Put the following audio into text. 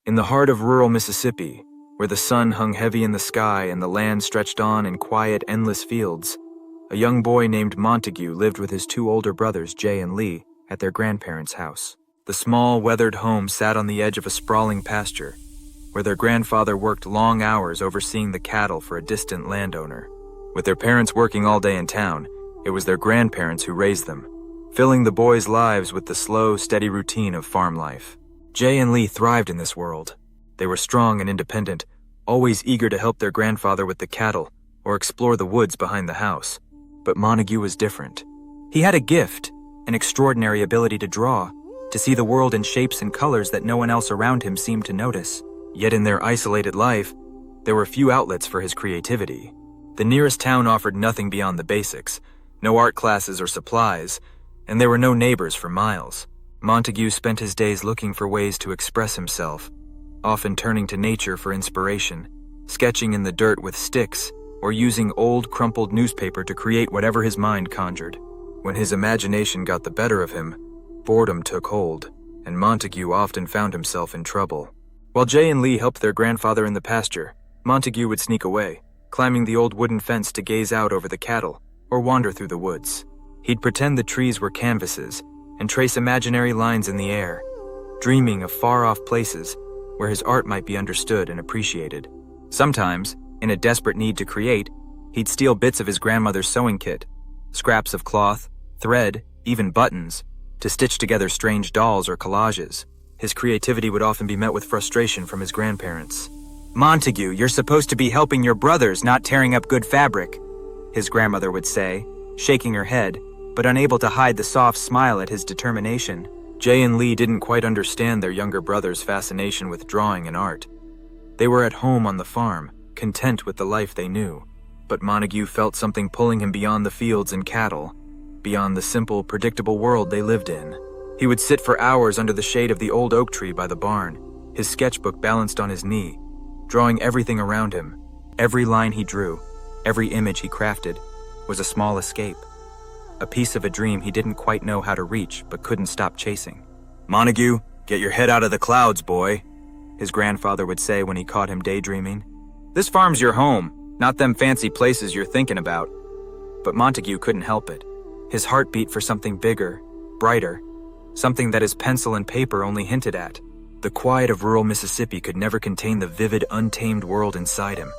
In the heart of rural Mississippi, where the sun hung heavy in the sky and the land stretched on in quiet, endless fields, a young boy named Montague lived with his two older brothers, Jay and Lee, at their grandparents' house. The small, weathered home sat on the edge of a sprawling pasture, where their grandfather worked long hours overseeing the cattle for a distant landowner. With their parents working all day in town, it was their grandparents who raised them, filling the boys' lives with the slow, steady routine of farm life. Jay and Lee thrived in this world. They were strong and independent, always eager to help their grandfather with the cattle or explore the woods behind the house. But Montague was different. He had a gift, an extraordinary ability to draw, to see the world in shapes and colors that no one else around him seemed to notice. Yet in their isolated life, there were few outlets for his creativity. The nearest town offered nothing beyond the basics, no art classes or supplies, and there were no neighbors for miles. Montague spent his days looking for ways to express himself, often turning to nature for inspiration, sketching in the dirt with sticks, or using old, crumpled newspaper to create whatever his mind conjured. When his imagination got the better of him, boredom took hold, and Montague often found himself in trouble. While Jay and Lee helped their grandfather in the pasture, Montague would sneak away, climbing the old wooden fence to gaze out over the cattle, or wander through the woods. He'd pretend the trees were canvases, and trace imaginary lines in the air, dreaming of far-off places where his art might be understood and appreciated. Sometimes, in a desperate need to create, he'd steal bits of his grandmother's sewing kit, scraps of cloth, thread, even buttons, to stitch together strange dolls or collages. His creativity would often be met with frustration from his grandparents. "Montague, you're supposed to be helping your brothers, not tearing up good fabric," his grandmother would say, shaking her head, but unable to hide the soft smile at his determination. Jay and Lee didn't quite understand their younger brother's fascination with drawing and art. They were at home on the farm, content with the life they knew. But Montague felt something pulling him beyond the fields and cattle, beyond the simple, predictable world they lived in. He would sit for hours under the shade of the old oak tree by the barn, his sketchbook balanced on his knee, drawing everything around him. Every line he drew, every image he crafted, was a small escape, a piece of a dream he didn't quite know how to reach but couldn't stop chasing. "Montague, get your head out of the clouds, boy," his grandfather would say when he caught him daydreaming. "This farm's your home, not them fancy places you're thinking about." But Montague couldn't help it. His heart beat for something bigger, brighter, something that his pencil and paper only hinted at. The quiet of rural Mississippi could never contain the vivid, untamed world inside him.